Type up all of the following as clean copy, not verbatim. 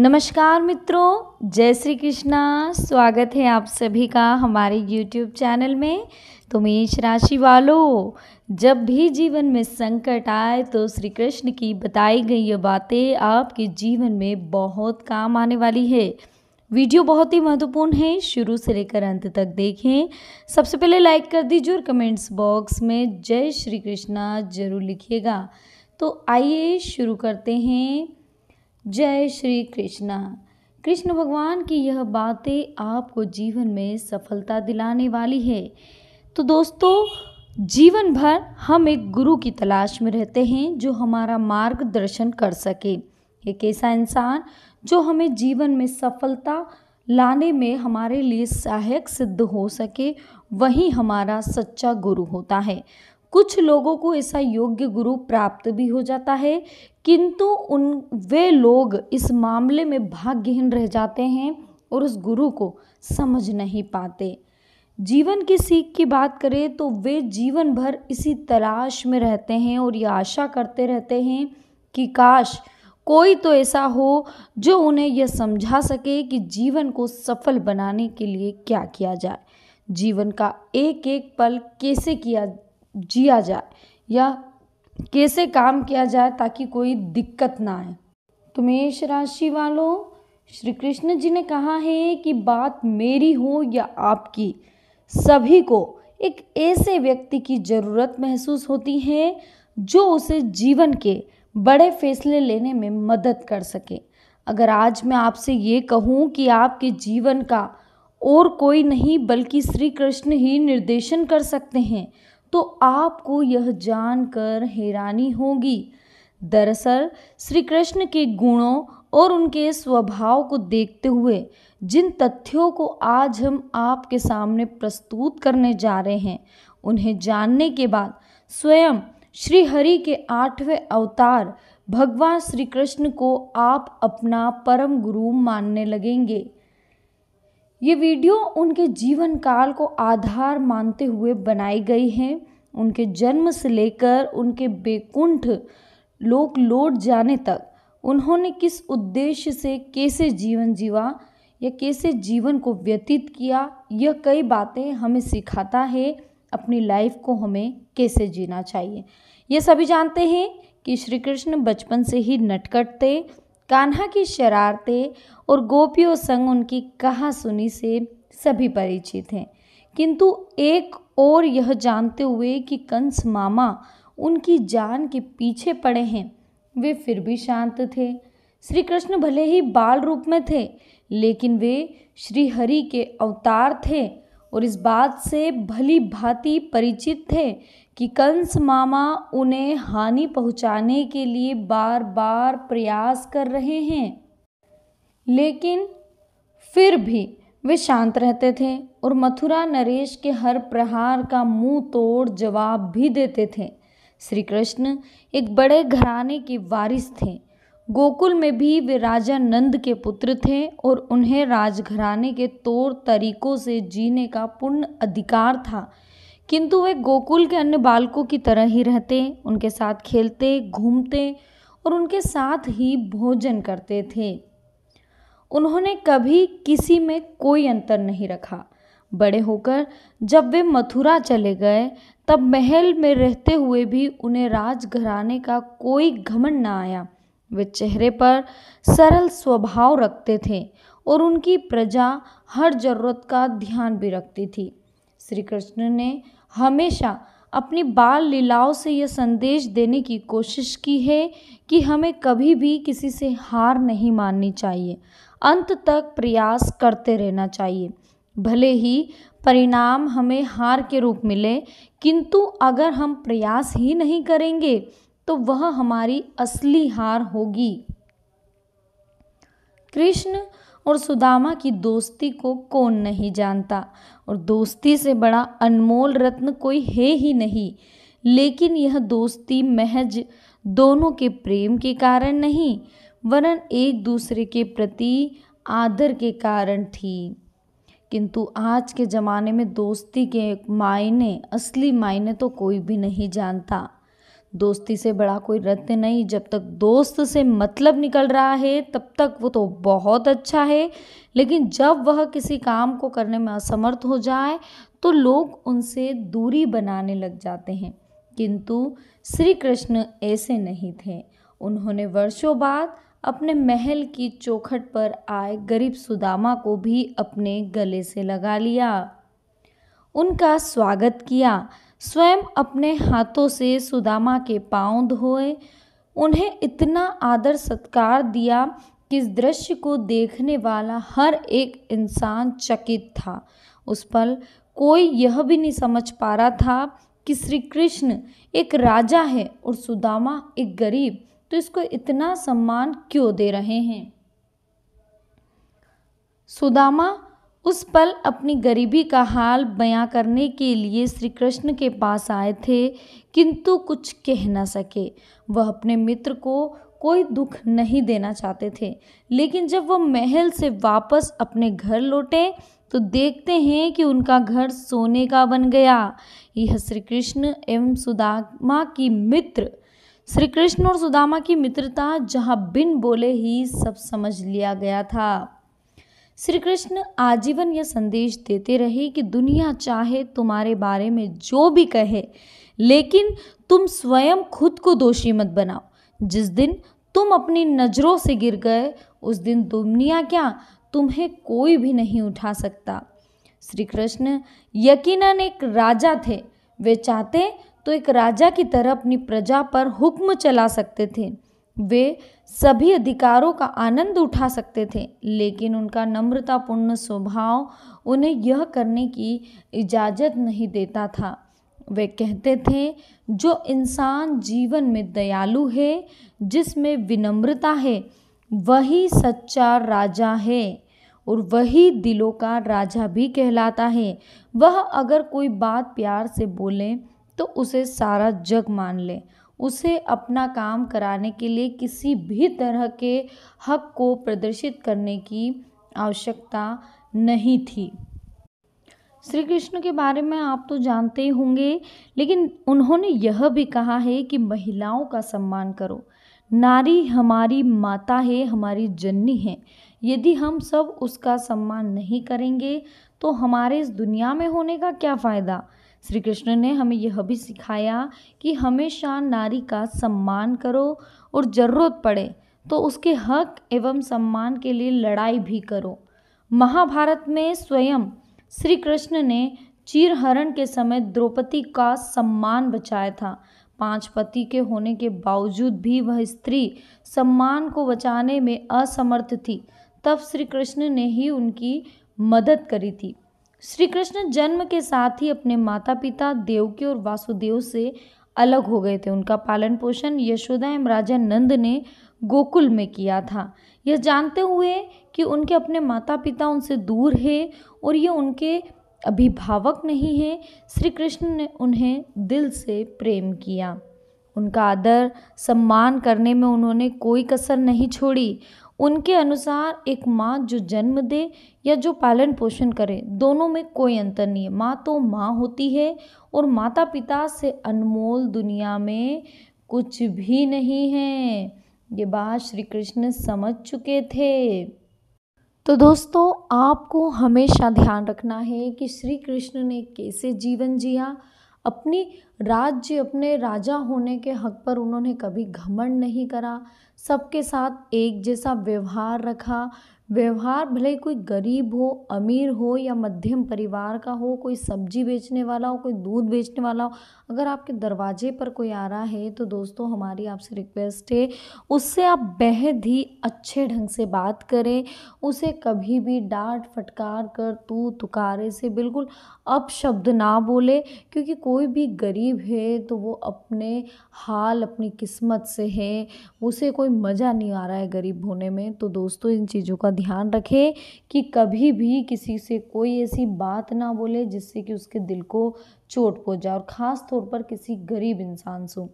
नमस्कार मित्रों, जय श्री कृष्णा। स्वागत है आप सभी का हमारे YouTube चैनल में। तो मेष राशि वालों, जब भी जीवन में संकट आए तो श्री कृष्ण की बताई गई ये बातें आपके जीवन में बहुत काम आने वाली है। वीडियो बहुत ही महत्वपूर्ण है, शुरू से लेकर अंत तक देखें। सबसे पहले लाइक कर दीजिए और कमेंट्स बॉक्स में जय श्री कृष्णा जरूर लिखिएगा। तो आइए शुरू करते हैं। जय श्री कृष्णा। कृष्ण भगवान की यह बातें आपको जीवन में सफलता दिलाने वाली है। तो दोस्तों, जीवन भर हम एक गुरु की तलाश में रहते हैं जो हमारा मार्गदर्शन कर सके। एक ऐसा इंसान जो हमें जीवन में सफलता लाने में हमारे लिए सहायक सिद्ध हो सके, वही हमारा सच्चा गुरु होता है। कुछ लोगों को ऐसा योग्य गुरु प्राप्त भी हो जाता है, किंतु वे लोग इस मामले में भाग्यहीन रह जाते हैं और उस गुरु को समझ नहीं पाते। जीवन की सीख की बात करें तो वे जीवन भर इसी तलाश में रहते हैं और ये आशा करते रहते हैं कि काश कोई तो ऐसा हो जो उन्हें यह समझा सके कि जीवन को सफल बनाने के लिए क्या किया जाए, जीवन का एक एक पल कैसे जिया जाए या कैसे काम किया जाए ताकि कोई दिक्कत ना आए। तो मेष राशि वालों, श्री कृष्ण जी ने कहा है कि बात मेरी हो या आपकी, सभी को एक ऐसे व्यक्ति की ज़रूरत महसूस होती है जो उसे जीवन के बड़े फैसले लेने में मदद कर सके। अगर आज मैं आपसे ये कहूँ कि आपके जीवन का और कोई नहीं बल्कि श्री कृष्ण ही निर्देशन कर सकते हैं, तो आपको यह जानकर हैरानी होगी। दरअसल श्री कृष्ण के गुणों और उनके स्वभाव को देखते हुए जिन तथ्यों को आज हम आपके सामने प्रस्तुत करने जा रहे हैं, उन्हें जानने के बाद स्वयं श्री हरि के 8वें अवतार भगवान श्री कृष्ण को आप अपना परम गुरु मानने लगेंगे। ये वीडियो उनके जीवन काल को आधार मानते हुए बनाई गई है। उनके जन्म से लेकर उनके बैकुंठ लोक लौट जाने तक उन्होंने किस उद्देश्य से कैसे जीवन जीवा या कैसे जीवन को व्यतीत किया, यह कई बातें हमें सिखाता है अपनी लाइफ को हमें कैसे जीना चाहिए। ये सभी जानते हैं कि श्री कृष्ण बचपन से ही नटखट थे। कान्हा की शरारतें और गोपियों संग उनकी कहासुनी से सभी परिचित हैं, किंतु एक और यह जानते हुए कि कंस मामा उनकी जान के पीछे पड़े हैं, वे फिर भी शांत थे। श्री कृष्ण भले ही बाल रूप में थे, लेकिन वे श्री हरि के अवतार थे और इस बात से भली भांति परिचित थे कि कंस मामा उन्हें हानि पहुंचाने के लिए बार बार प्रयास कर रहे हैं, लेकिन फिर भी वे शांत रहते थे और मथुरा नरेश के हर प्रहार का मुंह तोड़ जवाब भी देते थे। श्री कृष्ण एक बड़े घराने के वारिस थे। गोकुल में भी वे राजा नंद के पुत्र थे और उन्हें राजघराने के तौर तरीकों से जीने का पूर्ण अधिकार था, किंतु वे गोकुल के अन्य बालकों की तरह ही रहते, उनके साथ खेलते, घूमते और उनके साथ ही भोजन करते थे। उन्होंने कभी किसी में कोई अंतर नहीं रखा। बड़े होकर जब वे मथुरा चले गए, तब महल में रहते हुए भी उन्हें राजघराने का कोई घमंड न आया। वे चेहरे पर सरल स्वभाव रखते थे और उनकी प्रजा हर जरूरत का ध्यान भी रखती थी। श्री कृष्ण ने हमेशा अपनी बाल लीलाओं से यह संदेश देने की कोशिश की है कि हमें कभी भी किसी से हार नहीं माननी चाहिए, अंत तक प्रयास करते रहना चाहिए। भले ही परिणाम हमें हार के रूप मिले, किंतु अगर हम प्रयास ही नहीं करेंगे तो वह हमारी असली हार होगी। कृष्ण और सुदामा की दोस्ती को कौन नहीं जानता, और दोस्ती से बड़ा अनमोल रत्न कोई है ही नहीं। लेकिन यह दोस्ती महज दोनों के प्रेम के कारण नहीं, वरन एक दूसरे के प्रति आदर के कारण थी। किंतु आज के ज़माने में दोस्ती के मायने, असली मायने तो कोई भी नहीं जानता। दोस्ती से बड़ा कोई रत्न नहीं। जब तक दोस्त से मतलब निकल रहा है तब तक वो तो बहुत अच्छा है, लेकिन जब वह किसी काम को करने में असमर्थ हो जाए तो लोग उनसे दूरी बनाने लग जाते हैं। किंतु श्री कृष्ण ऐसे नहीं थे। उन्होंने वर्षों बाद अपने महल की चौखट पर आए गरीब सुदामा को भी अपने गले से लगा लिया, उनका स्वागत किया, स्वयं अपने हाथों से सुदामा के पांव धोए, उन्हें इतना आदर सत्कार दिया कि इस दृश्य को देखने वाला हर एक इंसान चकित था। उस पल कोई यह भी नहीं समझ पा रहा था कि श्री कृष्ण एक राजा है और सुदामा एक गरीब, तो इसको इतना सम्मान क्यों दे रहे हैं। सुदामा उस पल अपनी गरीबी का हाल बयां करने के लिए श्री कृष्ण के पास आए थे, किंतु कुछ कह न सके। वह अपने मित्र को कोई दुख नहीं देना चाहते थे, लेकिन जब वह महल से वापस अपने घर लौटे तो देखते हैं कि उनका घर सोने का बन गया। यह श्री कृष्ण एवं सुदामा की मित्र श्री कृष्ण और सुदामा की मित्रता जहाँ बिन बोले ही सब समझ लिया गया था। श्री कृष्ण आजीवन यह संदेश देते रहे कि दुनिया चाहे तुम्हारे बारे में जो भी कहे, लेकिन तुम स्वयं खुद को दोषी मत बनाओ। जिस दिन तुम अपनी नजरों से गिर गए उस दिन दुनिया क्या, तुम्हें कोई भी नहीं उठा सकता। श्री कृष्ण यकीनन एक राजा थे। वे चाहते तो एक राजा की तरह अपनी प्रजा पर हुक्म चला सकते थे। वे सभी अधिकारों का आनंद उठा सकते थे, लेकिन उनका नम्रतापूर्ण स्वभाव उन्हें यह करने की इजाज़त नहीं देता था। वे कहते थे, जो इंसान जीवन में दयालु है, जिसमें विनम्रता है, वही सच्चा राजा है और वही दिलों का राजा भी कहलाता है। वह अगर कोई बात प्यार से बोले तो उसे सारा जग मान ले। उसे अपना काम कराने के लिए किसी भी तरह के हक को प्रदर्शित करने की आवश्यकता नहीं थी। श्री कृष्ण के बारे में आप तो जानते ही होंगे, लेकिन उन्होंने यह भी कहा है कि महिलाओं का सम्मान करो। नारी हमारी माता है, हमारी जननी है। यदि हम सब उसका सम्मान नहीं करेंगे तो हमारे इस दुनिया में होने का क्या फ़ायदा। श्री कृष्ण ने हमें यह भी सिखाया कि हमेशा नारी का सम्मान करो और ज़रूरत पड़े तो उसके हक एवं सम्मान के लिए लड़ाई भी करो। महाभारत में स्वयं श्री कृष्ण ने चीरहरण के समय द्रौपदी का सम्मान बचाया था। 5 पति के होने के बावजूद भी वह स्त्री सम्मान को बचाने में असमर्थ थी। तब श्री कृष्ण ने ही उनकी मदद करी थी। श्री कृष्ण जन्म के साथ ही अपने माता पिता देवकी और वासुदेव से अलग हो गए थे। उनका पालन पोषण यशोदा एवं राजा नंद ने गोकुल में किया था। यह जानते हुए कि उनके अपने माता पिता उनसे दूर है और ये उनके अभिभावक नहीं है, श्री कृष्ण ने उन्हें दिल से प्रेम किया। उनका आदर सम्मान करने में उन्होंने कोई कसर नहीं छोड़ी। उनके अनुसार एक माँ जो जन्म दे या जो पालन पोषण करे, दोनों में कोई अंतर नहीं है। माँ तो माँ होती है और माता पिता से अनमोल दुनिया में कुछ भी नहीं है। ये बात श्री कृष्ण समझ चुके थे। तो दोस्तों, आपको हमेशा ध्यान रखना है कि श्री कृष्ण ने कैसे जीवन जिया। अपनी राज्य अपने राजा होने के हक पर उन्होंने कभी घमंड नहीं करा। सबके साथ एक जैसा व्यवहार रखा। व्यवहार भले कोई गरीब हो, अमीर हो या मध्यम परिवार का हो, कोई सब्जी बेचने वाला हो, कोई दूध बेचने वाला हो, अगर आपके दरवाजे पर कोई आ रहा है तो दोस्तों हमारी आपसे रिक्वेस्ट है, उससे आप बेहद ही अच्छे ढंग से बात करें। उसे कभी भी डांट फटकार कर तू तुकारे से बिल्कुल अपशब्द ना बोले, क्योंकि कोई भी गरीब है तो वो अपने हाल अपनी किस्मत से है, उसे कोई मज़ा नहीं आ रहा है गरीब होने में। तो दोस्तों इन चीज़ों का ध्यान रखें कि कभी भी किसी से कोई ऐसी बात ना बोले जिससे कि उसके दिल को चोट पहुंच जाए, और ख़ास तौर पर किसी गरीब इंसान से।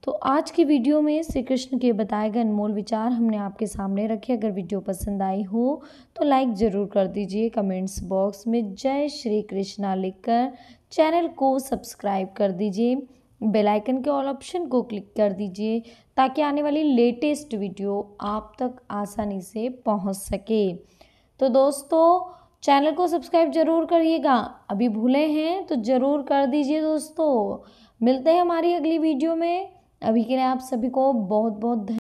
तो आज की वीडियो में श्री कृष्ण के बताए गए अनमोल विचार हमने आपके सामने रखे। अगर वीडियो पसंद आई हो तो लाइक ज़रूर कर दीजिए। कमेंट्स बॉक्स में जय श्री कृष्णा लिखकर चैनल को सब्सक्राइब कर दीजिए। बेल आइकन के ऑल ऑप्शन को क्लिक कर दीजिए ताकि आने वाली लेटेस्ट वीडियो आप तक आसानी से पहुंच सके। तो दोस्तों चैनल को सब्सक्राइब जरूर करिएगा, अभी भूले हैं तो ज़रूर कर दीजिए दोस्तों। मिलते हैं हमारी अगली वीडियो में, अभी के लिए आप सभी को बहुत बहुत